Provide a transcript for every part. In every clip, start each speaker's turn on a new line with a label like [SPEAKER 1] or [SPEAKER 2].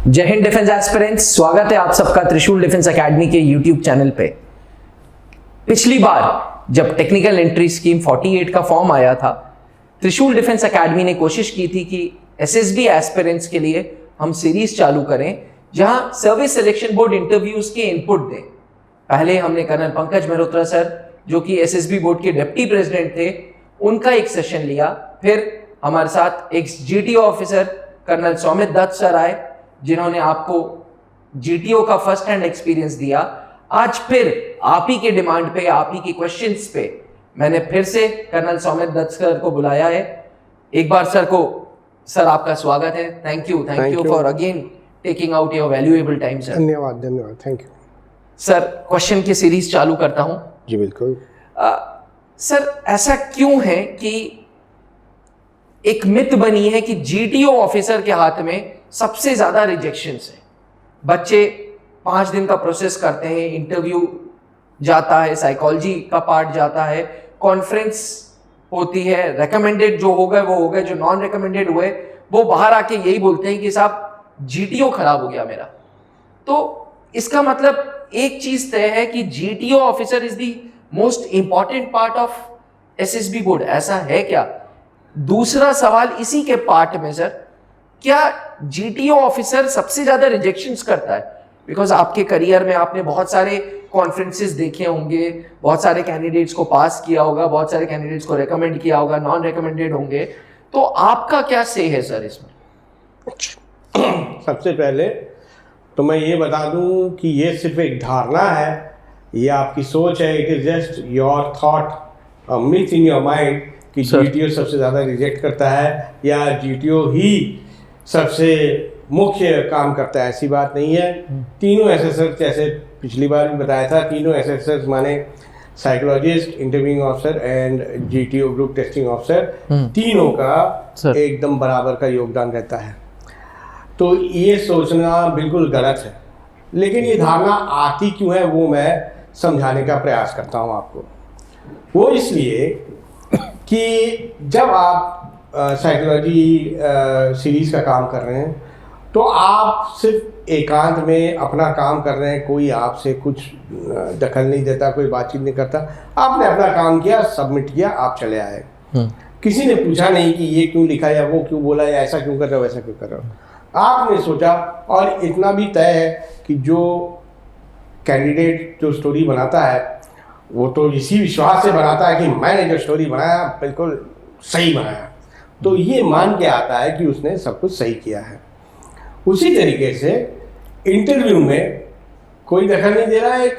[SPEAKER 1] जय Hind defence aspirants, स्वागत है आप सबका त्रिशूल डिफेंस एकेडमी के यूट्यूब चैनल पे। पिछली बार जब टेक्निकल एंट्री स्कीम 48 का फॉर्म आया था, त्रिशूल डिफेंस एकेडमी ने कोशिश की थी कि एसएसबी एस्पिरेंट्स के लिए हम सीरीज चालू करें जहां सर्विस सिलेक्शन बोर्ड इंटरव्यूज के इनपुट दें। पहले हमने कर्नल पंकज मेहरोत्रा सर, जो कि एसएसबी बोर्ड के डिप्टी प्रेसिडेंट थे, उनका एक सेशन लिया। फिर हमारे साथ एक GTO officer colonel Saumit Dutt sir आए, जिन्होंने आपको जीटीओ का फर्स्ट हैंड एक्सपीरियंस दिया। आज फिर आप ही के डिमांड पे, आप ही के क्वेश्चंस पे मैंने फिर से कर्नल सौमित दत्त सर को बुलाया है। एक बार सर आपका स्वागत है। Thank you for again taking out your valuable time sir.
[SPEAKER 2] धन्यवाद, थैंक यू
[SPEAKER 1] सर। क्वेश्चन की सीरीज चालू करता हूं।
[SPEAKER 2] जी बिल्कुल।
[SPEAKER 1] सर, ऐसा क्यों है कि एक मिथ बनी है कि जीटीओ ऑफिसर के हाथ में सबसे ज्यादा रिजेक्शंस है? बच्चे 5 दिन का प्रोसेस करते हैं, इंटरव्यू जाता है, साइकोलॉजी का पार्ट जाता है, कॉन्फ्रेंस होती है, रेकमेंडेड जो हो गए वो हो गए, जो नॉन रेकमेंडेड हुए वो बाहर आके यही बोलते हैं कि साहब जीटीओ खराब हो गया मेरा। तो इसका मतलब एक चीज तय है कि GTO officer is the most important part of SSB board. ऐसा है क्या? दूसरा सवाल इसी के पार्ट में सर, क्या जीटीओ ऑफिसर सबसे ज्यादा रिजेक्शंस करता है? बिकॉज आपके करियर में आपने बहुत सारे कॉन्फ्रेंसेस देखे होंगे, बहुत सारे कैंडिडेट्स को पास किया होगा, बहुत सारे कैंडिडेट्स को रेकमेंड किया होगा, नॉन रेकमेंडेड होंगे, तो आपका क्या से है सर इसमें?
[SPEAKER 2] सबसे पहले तो मैं ये बता दूं कि ये सिर्फ एक धारणा है, ये आपकी सोच है। It is just your thought, a myth in your mind कि जीटीओ सबसे ज़्यादा रिजेक्ट करता है या जीटीओ ही सबसे मुख्य काम करता है। ऐसी बात नहीं है। तीनों एसएसएस, जैसे पिछली बार भी बताया था, तीनों एसएसएस माने psychologist, interviewing officer and GTO group testing officer, तीनों का एकदम बराबर का योगदान रहता है। तो ये सोचना बिल्कुल गलत है, लेकिन ये धारणा आती क्यों है वो मैं समझाने का प्रयास करता हूँ आपको। वो इसलिए कि जब आप साइकोलॉजी सीरीज का काम कर रहे हैं तो आप सिर्फ एकांत में अपना काम कर रहे हैं, कोई आपसे कुछ दखल नहीं देता, कोई बातचीत नहीं करता। आपने अपना काम किया, सबमिट किया, आप चले आए। किसी ने पूछा नहीं कि ये क्यों लिखा या वो क्यों बोला या ऐसा क्यों कर रहे हो, वैसा क्यों कर रहे हो। आपने सोचा, और इतना भी तय है कि जो कैंडिडेट जो स्टोरी बनाता है वो तो इसी विश्वास से बनाता है कि मैंने जो स्टोरी बनाया बिल्कुल सही बनाया, तो ये मान के आता है कि उसने सब कुछ सही किया है। उसी तरीके से इंटरव्यू में कोई दखल नहीं दे रहा है, एक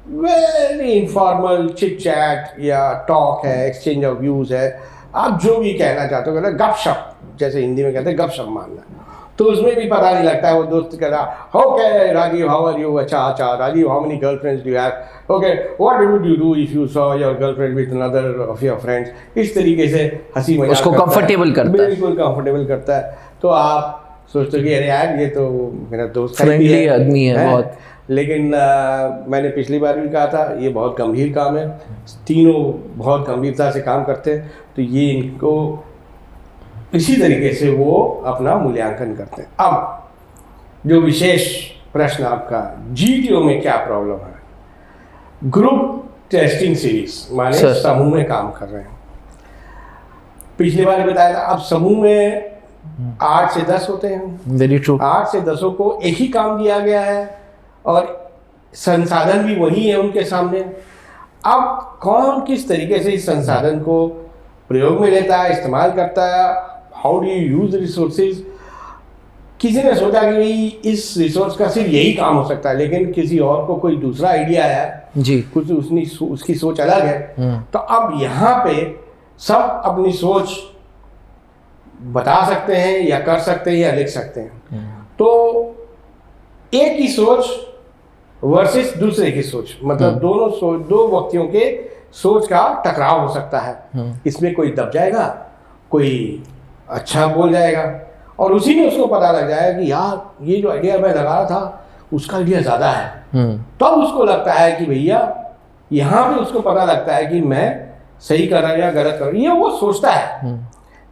[SPEAKER 2] वेरी इनफॉर्मल चिट चैट या टॉक है, एक्सचेंज ऑफ व्यूज है, आप जो भी कहना चाहते हो, कहते गपशप, जैसे हिंदी में कहते हैं गपशप मारना। तो उसमें भी पता नहीं लगता है, वो दोस्त कह रहा okay Rajiv how are you, अच्छा Rajiv how many girlfriends do you have, okay what would you do if you saw your girlfriend with another of your friends. इस तरीके से हंसी मजाक
[SPEAKER 1] उसको कंफर्टेबल करता है,
[SPEAKER 2] बिल्कुल कंफर्टेबल करता है। तो आप सोचते हो कि अरे यार ये तो मेरा दोस्त
[SPEAKER 1] फ्रेंडली आदमी है बहुत।
[SPEAKER 2] लेकिन मैंने पिछली बार भी कहा था, ये बहुत गंभीर काम है, तीनों बहुत गंभीरता से काम करते हैं। तो ये इनको इसी तरीके से वो अपना मूल्यांकन करते हैं। अब जो विशेष प्रश्न आपका, जीटीओ में क्या प्रॉब्लम है? ग्रुप टेस्टिंग सीरीज माने समूह में काम कर रहे हैं। पिछली बार बताया था, अब समूह में 8 से 10 होते हैं।
[SPEAKER 1] Very true.
[SPEAKER 2] 8 से 10 को एक ही काम दिया गया है और संसाधन भी वही है उनके सामने। अब कौन किस तरीके से इस संसाधन को प्रयोग में लेता है, इस्तेमाल करता है, how do you use resources. किसी ने सोचा कि भाई इस रिसोर्स का सिर्फ यही काम हो सकता है, लेकिन किसी और को कोई दूसरा आइडिया आया
[SPEAKER 1] जी,
[SPEAKER 2] कुछ उसकी सोच अलग है। तो अब यहाँ पे सब अपनी सोच बता सकते हैं या कर सकते हैं या लिख सकते हैं। तो एक ही सोच वर्सेस दूसरे की सोच, मतलब दो व्यक्तियों के सोच का टकराव हो सकता है। इसमें कोई दब जाएगा, कोई अच्छा बोल जाएगा, और उसी में उसको पता लग जाएगा कि यार ये जो आइडिया मैं लगा रहा था उसका आइडिया ज़्यादा है। तब उसको लगता है कि भैया, यहाँ पे उसको पता लगता है कि मैं सही कर रहा हूँ या गलत कर रहा हूँ। ये वो सोचता है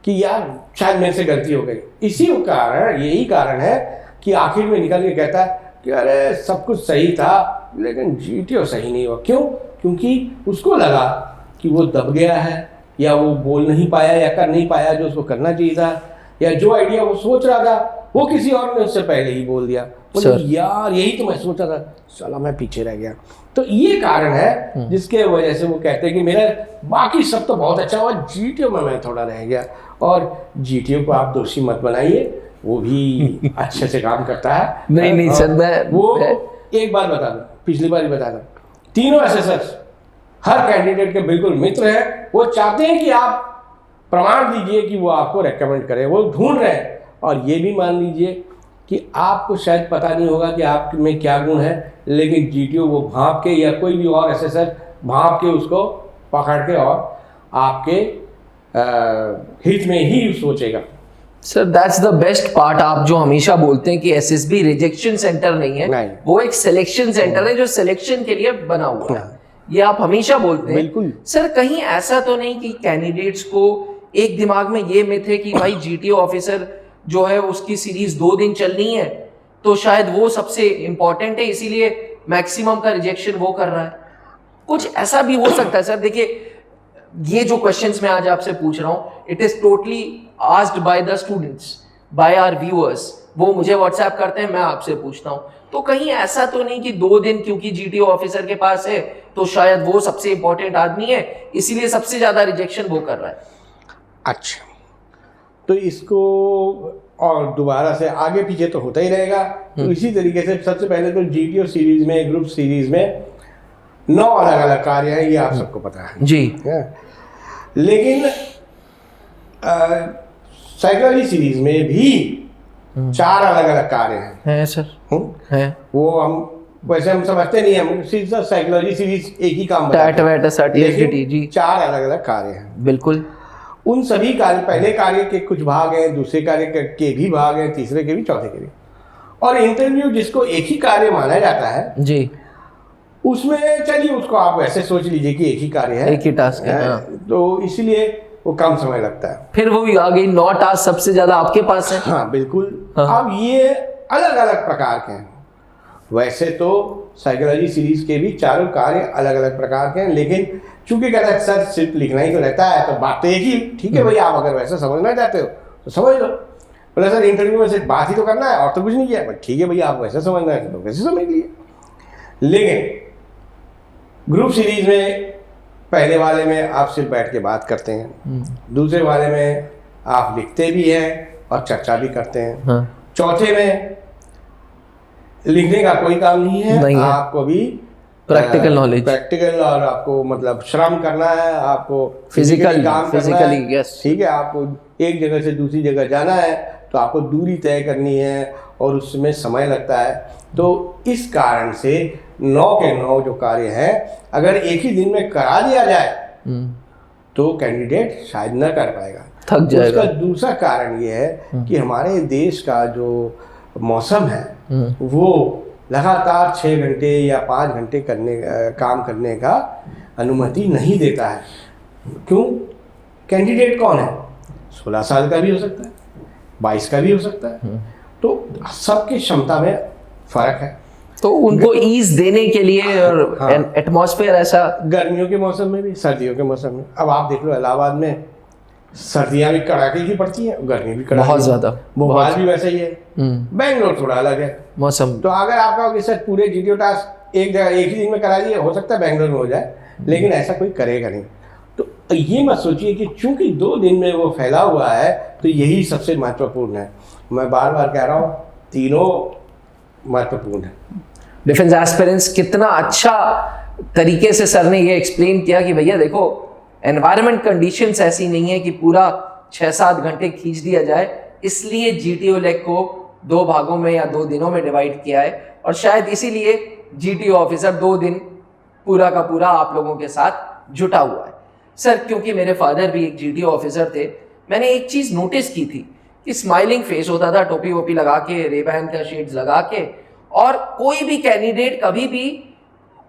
[SPEAKER 2] कि यार शायद मेरे से गलती हो गई। इसी कारण, यही कारण है कि आखिर में निकल के कहता है कि अरे सब कुछ सही था लेकिन जीटीओ सही नहीं हुआ। क्यों? क्योंकि उसको लगा कि वो दब गया है, या वो बोल नहीं पाया या कर नहीं पाया जो उसको करना चाहिए था, या जो आइडिया वो सोच रहा था वो किसी और ने उससे पहले ही बोल दिया। बोले यार यही तो मैं सोचा था, साला मैं पीछे रह गया। तो ये कारण है जिसके वजह से वो कहते हैं कि मेरा बाकी सब तो बहुत अच्छा हुआ, जीटीओ में मैं थोड़ा रह गया। और जीटीओ को आप दोषी मत बनाइए, वो भी अच्छे से काम करता है।
[SPEAKER 1] नहीं सर,
[SPEAKER 2] एक बात बता दूं, पिछली बार ही बता दूं, तीनों एसएसएस हर कैंडिडेट के बिल्कुल मित्र हैं। वो चाहते हैं कि आप प्रमाण दीजिए कि वो आपको रेकमेंड करे, वो ढूंढ रहे हैं। और ये भी मान लीजिए कि आपको शायद पता नहीं होगा कि आप में क्या गुण है, लेकिन जीटीओ वो भांप के, या कोई भी और एसएसएस भांप के उसको पकड़ के और आपके हित में ही सोचेगा।
[SPEAKER 1] Sir that's the best part, आप जो हमेशा बोलते हैं कि एसएसबी रिजेक्शन सेंटर नहीं है,
[SPEAKER 2] नहीं।
[SPEAKER 1] वो एक सिलेक्शन सेंटर है जो सिलेक्शन के लिए बना हुआ है। ये आप हमेशा बोलते हैं।
[SPEAKER 2] बिल्कुल।
[SPEAKER 1] सर कहीं ऐसा तो नहीं कि कैंडिडेट्स को एक दिमाग में ये मिथ है कि भाई जीटीओ ऑफिसर जो है उसकी सीरीज 2 दिन चलनी है तो शायद वो सबसे इंपॉर्टेंट है, इसीलिए मैक्सिमम का रिजेक्शन वो कर रहा है। कुछ ऐसा भी हो सकता है सर। देखिए ये जो क्वेश्चंस मैं आज आपसे पूछ रहा हूँ, it is totally asked by the students, by our viewers. वो मुझे व्हाट्सएप करते हैं, मैं आपसे पूछता हूँ। तो कहीं ऐसा तो नहीं कि 2 दिन क्योंकि जीटीओ ऑफिसर के पास है तो शायद वो सबसे इंपॉर्टेंट आदमी है, इसीलिए सबसे ज्यादा रिजेक्शन वो कर रहा है।
[SPEAKER 2] अच्छा, तो इसको और दोबारा से आगे पीछे तो होता ही रहेगा। तो इसी तरीके से सबसे पहले तो जीटीओ सीरीज में, ग्रुप सीरीज में 9 अलग अलग कार्य हैं, ये आप सबको पता है
[SPEAKER 1] जी।
[SPEAKER 2] लेकिन साइकोलॉजी सीरीज में भी 4 अलग अलग कार्य हैं
[SPEAKER 1] सर। हैं
[SPEAKER 2] वो वैसे हम समझते नहीं, हम सीधा साइकोलॉजी सीरीज एक ही काम
[SPEAKER 1] बताते हैं, जी
[SPEAKER 2] 4 अलग अलग कार्य हैं।
[SPEAKER 1] बिल्कुल।
[SPEAKER 2] उन सभी कार्य, पहले कार्य के कुछ भाग हैं, दूसरे कार्य के भी भाग हैं, तीसरे के भी, चौथे के भी। और इंटरव्यू जिसको एक ही कार्य माना जाता है
[SPEAKER 1] जी,
[SPEAKER 2] उसमें चलिए उसको आप वैसे सोच लीजिए कि एक ही कार्य है,
[SPEAKER 1] एक ही टास्क है। हाँ।
[SPEAKER 2] तो इसलिए वो कम समय लगता है।
[SPEAKER 1] फिर वो भी आ गई 9 टास्क सबसे ज्यादा आपके पास है।
[SPEAKER 2] हाँ बिल्कुल।
[SPEAKER 1] हाँ।
[SPEAKER 2] अब ये अलग अलग प्रकार के हैं। वैसे तो साइकोलॉजी सीरीज के भी 4 कार्य अलग अलग प्रकार के हैं, लेकिन चूंकि कहता है सर सिर्फ लिखना ही तो रहता है, तो बात तो एक ही। ठीक है भाई, आप अगर वैसा समझना चाहते हो तो समझ लो। बोले सर इंटरव्यू में सिर्फ बात ही तो करना है और तो कुछ नहीं किया। ठीक है भैया, आप वैसा समझना है तो वैसे समझ लिए। लेकिन ग्रुप सीरीज में पहले वाले में आप सिर्फ बैठ के बात करते हैं, दूसरे वाले में आप लिखते भी हैं और चर्चा भी करते हैं।
[SPEAKER 1] हाँ।
[SPEAKER 2] चौथे में लिखने का कोई काम नहीं है, आपको भी
[SPEAKER 1] प्रैक्टिकल नॉलेज,
[SPEAKER 2] प्रैक्टिकल, और आपको मतलब श्रम करना है, आपको
[SPEAKER 1] फिजिकल
[SPEAKER 2] काम
[SPEAKER 1] फिजिकली, यस
[SPEAKER 2] ठीक है। आपको एक जगह से दूसरी जगह जाना है तो आपको दूरी तय करनी है और उसमें समय लगता है। तो इस कारण से 9 के 9 जो कार्य हैं अगर एक ही दिन में करा दिया जाए तो कैंडिडेट शायद न कर पाएगा,
[SPEAKER 1] थक जाएगा।
[SPEAKER 2] उसका दूसरा कारण ये है कि हमारे देश का जो मौसम है वो लगातार 6 घंटे या 5 घंटे काम करने का अनुमति नहीं देता है। क्यों? कैंडिडेट कौन है? 16 साल का भी हो सकता है, 22 का भी हो सकता है। तो सबकी क्षमता में फर्क है।
[SPEAKER 1] तो उनको ईज देने के लिए और
[SPEAKER 2] हाँ।
[SPEAKER 1] एटमॉस्फेयर ऐसा,
[SPEAKER 2] गर्मियों के मौसम में भी, सर्दियों के मौसम में। अब आप देख लो इलाहाबाद में सर्दियां भी कड़ाके की पड़ती हैं, गर्मी भी कड़ाके,
[SPEAKER 1] बहुत ज्यादा।
[SPEAKER 2] भोपाल भी वैसा ही है, बेंगलोर थोड़ा अलग है
[SPEAKER 1] मौसम।
[SPEAKER 2] तो अगर आप कहोगे सर पूरे जीटीओ टास्क एक जगह एक ही दिन में करा दिए, हो सकता है बेंगलोर में हो जाए, लेकिन ऐसा कोई करेगा नहीं। तो ये मत सोचिए कि चूंकि 2 दिन में वो फैला हुआ है तो यही सबसे महत्वपूर्ण है। मैं बार बार कह रहा हूँ, तीनों महत्वपूर्ण है।
[SPEAKER 1] डिफेंस एस्पिरेंट्स कितना अच्छा तरीके से सर ने ये एक्सप्लेन किया कि भैया देखो एनवायरनमेंट कंडीशंस ऐसी नहीं है कि पूरा 6-7 घंटे खींच दिया जाए, इसलिए जीटीओ लेग को 2 भागों में या 2 दिनों में डिवाइड किया है। और शायद इसीलिए जीटीओ ऑफिसर 2 दिन पूरा का पूरा आप लोगों के साथ जुटा हुआ है। सर क्योंकि मेरे फादर भी एक जीटीओ ऑफिसर थे, मैंने एक चीज़ नोटिस की थी कि स्माइलिंग फेस होता था, टोपी वोपी लगा के, रेबैन का शेड्स लगा के, और कोई भी कैंडिडेट कभी भी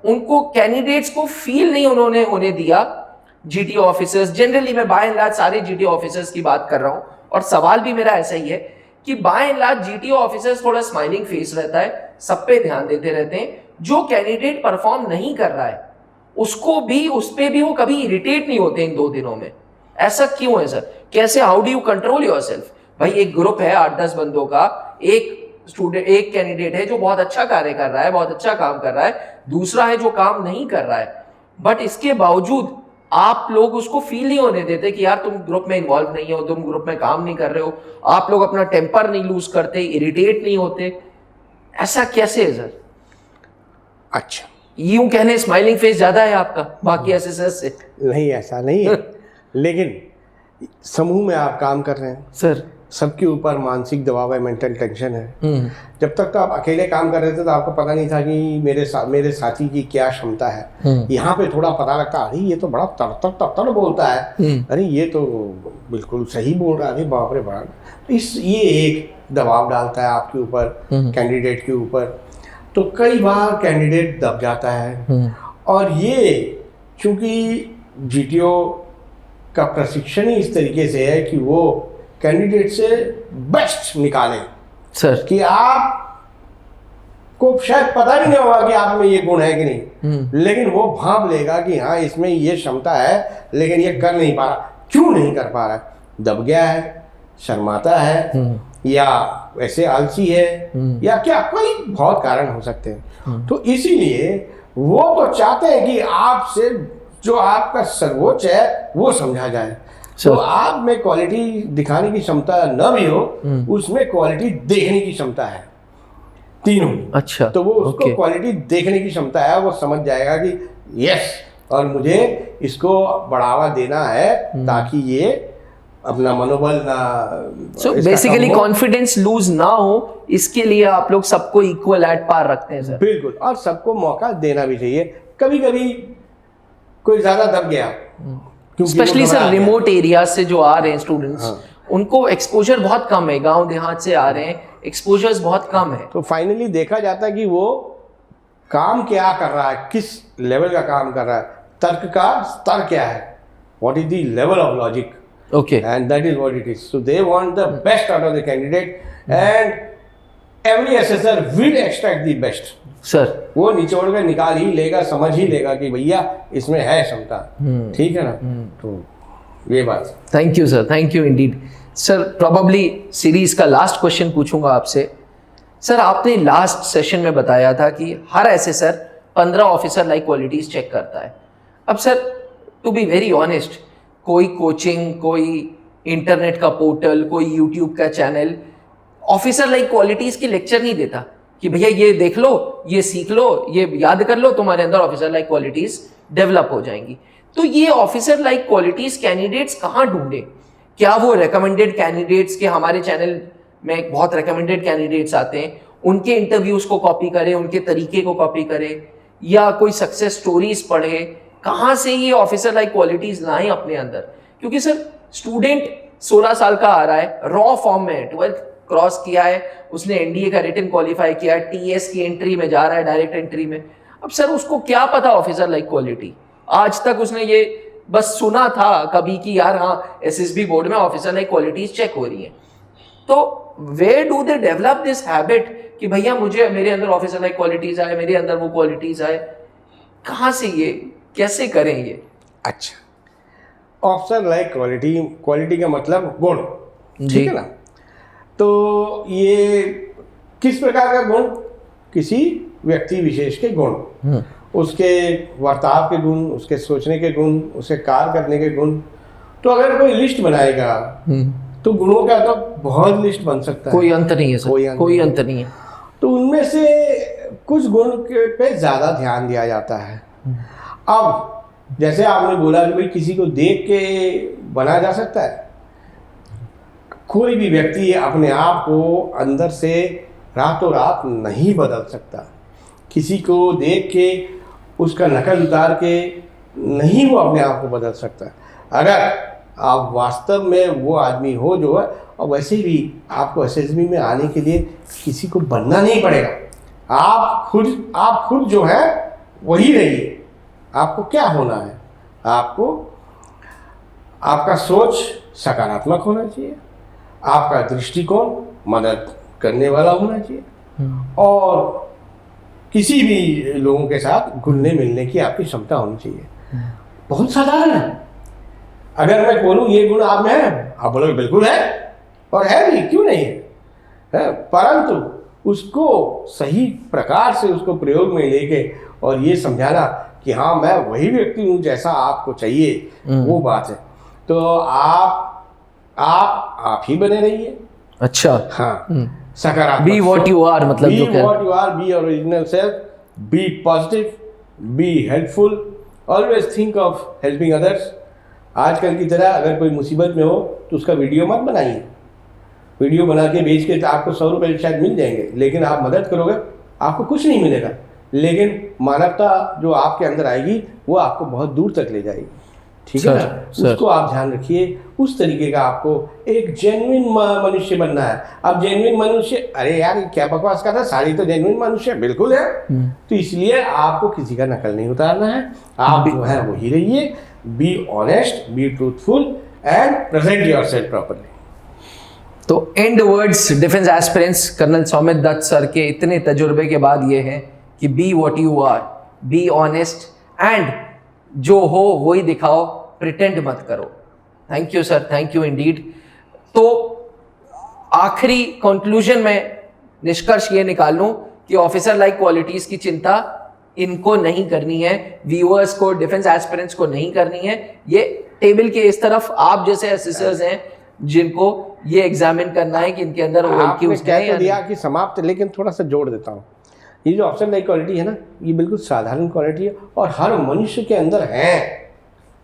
[SPEAKER 1] उनको कैंडिडेट्स को फील नहीं उन्होंने होने दिया। जीटीओ ऑफिसर्स जनरली, मैं बाय एंड लार्ज सारे जीटीओ ऑफिसर्स की बात कर रहा हूं और सवाल भी मेरा ऐसा ही है कि by and large GTO officers थोड़ा स्माइलिंग फेस रहता है, सब पे ध्यान देते रहते हैं। जो कैंडिडेट परफॉर्म नहीं कर रहा है उसको भी, उस पे भी वो कभी इरिटेट नहीं होते इन 2 दिनों में। ऐसा क्यों है सर? कैसे, how do you control yourself? भाई एक ग्रुप है 8-10 बंदों का, एक कैंडिडेट है जो बहुत अच्छा कार्य कर रहा है, बहुत अच्छा काम कर रहा है, दूसरा है जो काम नहीं कर रहा है, बट इसके बावजूद आप लोग उसको फील नहीं होने देते कि यार तुम ग्रुप में इन्वॉल्व नहीं हो, तुम ग्रुप में काम नहीं कर रहे हो, आप लोग अपना टेम्पर नहीं लूज करते, इरिटेट नहीं होते। ऐसा कैसे है सर?
[SPEAKER 2] अच्छा,
[SPEAKER 1] यूं कहने स्माइलिंग फेस ज्यादा है आपका बाकी एसएसएस से?
[SPEAKER 2] नहीं, ऐसा नहीं है। लेकिन समूह में आप काम कर रहे हैं
[SPEAKER 1] सर,
[SPEAKER 2] सबके ऊपर मानसिक दबाव है, मेंटल टेंशन है। जब तक तो आप अकेले काम कर रहे थे तो आपको पता नहीं था कि मेरे साथी की क्या क्षमता है। यहाँ पे थोड़ा पता लगता, अरे ये तो बड़ा तड़तड़ बोलता है, अरे ये तो बिल्कुल सही बोल रहा है, अरे बाप रे बाप। तो ये एक दबाव डालता है आपके ऊपर, कैंडिडेट के ऊपर। तो कई बार कैंडिडेट दब जाता है। और ये चूंकि जीटीओ का प्रशिक्षण ही इस तरीके से है कि वो कैंडिडेट से बेस्ट निकालें
[SPEAKER 1] सर,
[SPEAKER 2] कि आप को शायद पता भी नहीं होगा कि आप में ये गुण है कि नहीं, लेकिन वो भांप लेगा कि हाँ इसमें ये क्षमता है, लेकिन ये कर नहीं पा रहा। क्यों नहीं कर पा रहा? दब गया है, शर्माता है, या वैसे आलसी है, या क्या, कोई बहुत कारण हो सकते हैं। तो इसीलिए वो तो चाहते हैं कि आपसे जो आपका सर्वोच्च है वो समझा जाए। तो आप में क्वालिटी दिखाने की क्षमता न भी हो, उसमें क्वालिटी देखने की क्षमता है, तीनों।
[SPEAKER 1] अच्छा,
[SPEAKER 2] तो वो उसको क्वालिटी देखने की क्षमता है, वो समझ जाएगा कि यस, और मुझे इसको बढ़ावा देना है ताकि ये अपना मनोबल ना,
[SPEAKER 1] सो बेसिकली कॉन्फिडेंस लूज ना हो, इसके लिए आप लोग सबको इक्वल एट पार रखते हैं सर? बिल्कुल,
[SPEAKER 2] और सबको मौका देना भी चाहिए। कभी कभी कोई ज्यादा दब गया,
[SPEAKER 1] स्पेशली सर रिमोट एरिया से जो आ रहे हैं स्टूडेंट्स, उनको एक्सपोजर बहुत कम है, गांव देहात से आ रहे हैं, एक्सपोजर्स बहुत कम है।
[SPEAKER 2] तो फाइनली देखा जाता है कि वो काम क्या कर रहा है, किस लेवल का काम कर रहा है, तर्क का स्तर क्या है, what is the level of logic,
[SPEAKER 1] okay,
[SPEAKER 2] and that is what it is. So they want the best out of the candidate, and every assessor will extract the best.
[SPEAKER 1] Sir,
[SPEAKER 2] वो निचोड़ कर निकाल ही लेगा, समझ ही लेगा कि भैया इसमें है क्षमता, ठीक है ना। तो ये बात।
[SPEAKER 1] Thank you sir, thank you Indeed sir. Probably series का लास्ट क्वेश्चन पूछूंगा आपसे। सर, आपने लास्ट सेशन में बताया था कि हर assessor 15 officer like qualities check करता है। अब sir, to be very honest, कोई कोचिंग, कोई इंटरनेट का पोर्टल, कोई यूट्यूब का चैनल ऑफिसर लाइक क्वालिटीज की लेक्चर नहीं देता कि भैया ये देख लो, ये सीख लो, ये याद कर लो, तुम्हारे अंदर ऑफिसर लाइक क्वालिटीज डेवलप हो जाएंगी। तो ये ऑफिसर लाइक क्वालिटीज कैंडिडेट्स कहाँ ढूंढे? क्या वो रिकमेंडेड कैंडिडेट्स के, हमारे चैनल में बहुत रिकमेंडेड कैंडिडेट्स आते हैं, उनके इंटरव्यूज को कॉपी करें, उनके तरीके को कॉपी करें, या कोई सक्सेस स्टोरीज पढ़े? कहाँ से ये ऑफिसर लाइक क्वालिटीज लाएं अपने अंदर? क्योंकि सर, स्टूडेंट 16 साल का आ रहा है, रॉ फॉर्म में 12th क्रॉस किया है, उसने एनडीए का रिटन क्वालिफाई किया है, टीएस की एंट्री में जा रहा है, डायरेक्ट एंट्री में। अब सर, उसको क्या पता ऑफिसर लाइक क्वालिटी? आज तक उसने ये बस सुना था कभी कि यार हाँ, एसएसबी बोर्ड में ऑफिसर लाइक क्वालिटीज चेक हो रही है। तो where do they develop this habit कि भैया मुझे, मेरे अंदर ऑफिसर लाइक क्वालिटीज आए, मेरे अंदर वो क्वालिटीज आए? कहाँ से, ये कैसे करें ये?
[SPEAKER 2] अच्छा, ऑफिसर लाइक क्वालिटी का मतलब गुण, ठीक है ना। तो ये किस प्रकार का गुण? किसी व्यक्ति विशेष के गुण, उसके वर्ताव के गुण, उसके सोचने के गुण, उसके कार्य करने के गुण। तो अगर कोई लिस्ट बनाएगा तो गुणों का तो बहुत लिस्ट बन सकता है,
[SPEAKER 1] कोई अंत नहीं है सर, कोई अंत नहीं है।
[SPEAKER 2] तो उनमें से कुछ गुण पे ज्यादा ध्यान दिया जाता है। अब जैसे आपने बोला कि भाई किसी को देख के बना जा सकता है, कोई भी व्यक्ति अपने आप को अंदर से रातों रात नहीं बदल सकता। किसी को देख के उसका नकल उतार के नहीं वो अपने आप को बदल सकता। अगर आप वास्तव में वो आदमी हो जो है, और वैसे भी आपको एसएसबी में आने के लिए किसी को बनना नहीं पड़ेगा। आप खुद जो है वही रहिए। आपको क्या होना है? आपको आपका सोच सकारात्मक होना चाहिए, आपका दृष्टिकोण मदद करने वाला होना चाहिए और किसी भी लोगों के साथ घुलने मिलने की आपकी क्षमता होनी चाहिए। बहुत साधारण है। अगर मैं बोलूँ ये गुण आप में है, आप बोलोगे बिल्कुल है, और है भी, क्यों नहीं है, परंतु उसको सही प्रकार से उसको प्रयोग में लेके और ये समझाना कि हाँ मैं वही व्यक्ति हूँ जैसा आपको चाहिए, वो बात है। तो आप ही बने रहिए।
[SPEAKER 1] अच्छा।
[SPEAKER 2] हाँ, सकारात्मक।
[SPEAKER 1] बी वॉट यू आर, मतलब
[SPEAKER 2] बी
[SPEAKER 1] जो
[SPEAKER 2] what you are, be original self, be positive, be helpful, always think of helping others. आजकल की तरह अगर कोई मुसीबत में हो तो उसका वीडियो मत बनाइए। वीडियो बना के बेच के तो आपको 100 रुपये शायद मिल जाएंगे, लेकिन आप मदद करोगे आपको कुछ नहीं मिलेगा, लेकिन मानवता जो आपके अंदर आएगी वो आपको बहुत दूर तक ले जाएगी। ठीक है ना, उसको आप ध्यान रखिए। उस तरीके का आपको एक जेन्युइन मनुष्य बनना है। अब जेन्युइन मनुष्य, अरे यार क्या बकवास कर रहा है, सारी तो जेन्युइन मनुष्य बिल्कुल है। तो इसलिए आपको किसी का नकल नहीं उतारना है, आप जो है वही रहिए। Be honest, be truthful and present yourself properly.
[SPEAKER 1] तो end words defence aspirants colonel Saumit Dutt sir के इतने तजुर्बे के बाद ये है कि be what you are, be honest and जो हो वही दिखाओ, प्रिटेंड मत करो। Thank you sir, thank you indeed. तो आखिरी कंक्लूजन में निष्कर्ष ये निकाल लूं कि ऑफिसर लाइक क्वालिटीज की चिंता इनको नहीं करनी है, व्यूअर्स को, डिफेंस एस्पिरेंट्स को नहीं करनी है। ये टेबल के इस तरफ आप जैसे असिस्टर्स हैं जिनको ये एग्जामिन करना है कि इनके अंदर
[SPEAKER 2] क्या दिया कि समाप्त, लेकिन थोड़ा सा जोड़ देता हूँ। ये जो ऑफिसर लाइक क्वालिटी है ना, ये बिल्कुल साधारण क्वालिटी है और हर मनुष्य के अंदर है,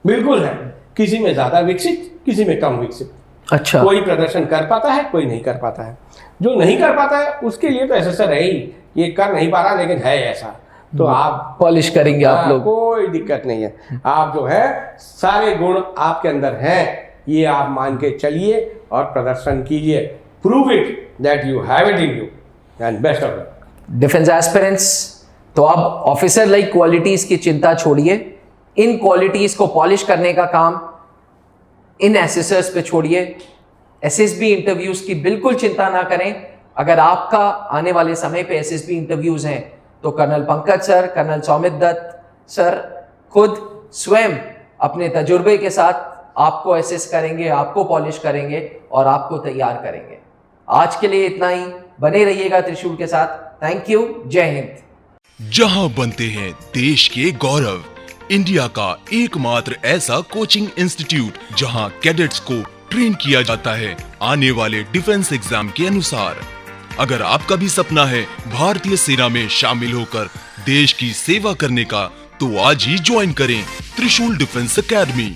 [SPEAKER 2] बिल्कुल है। किसी में ज़्यादा विकसित, किसी में कम विकसित।
[SPEAKER 1] अच्छा।
[SPEAKER 2] कोई प्रदर्शन कर पाता है, कोई नहीं कर पाता है। जो नहीं कर पाता है उसके लिए तो एसेसर है ही, ये कर नहीं पा रहा लेकिन है ऐसा, तो आप
[SPEAKER 1] पॉलिश करेंगे आप लोग,
[SPEAKER 2] कोई दिक्कत नहीं है। आप जो है सारे गुण आपके अंदर हैं, ये आप मान के चलिए और प्रदर्शन कीजिए। Prove it that you have it in you and best of luck.
[SPEAKER 1] Defence aspirants, तो अब ऑफिसर लाइक क्वालिटीज की चिंता छोड़िए, इन क्वालिटीज को पॉलिश करने का काम इन एसेसर्स पे छोड़िए। एसएसबी इंटरव्यूज की बिल्कुल चिंता ना करें। अगर आपका आने वाले समय पे एसएसबी इंटरव्यूज हैं तो colonel Pankaj sir, colonel Saumit Dutt sir खुद स्वयं अपने तजुर्बे के साथ आपको एसेस करेंगे, आपको पॉलिश करेंगे और आपको तैयार करेंगे। आज के लिए इतना ही। बने रहिएगा त्रिशूल के साथ। Thank you. जय हिंद।
[SPEAKER 3] जहां बनते हैं देश के गौरव, इंडिया का एकमात्र ऐसा कोचिंग इंस्टीट्यूट जहां कैडेट्स को ट्रेन किया जाता है आने वाले डिफेंस एग्जाम के अनुसार। अगर आपका भी सपना है भारतीय सेना में शामिल होकर देश की सेवा करने का, तो आज ही ज्वाइन करें त्रिशूल डिफेंस एकेडमी।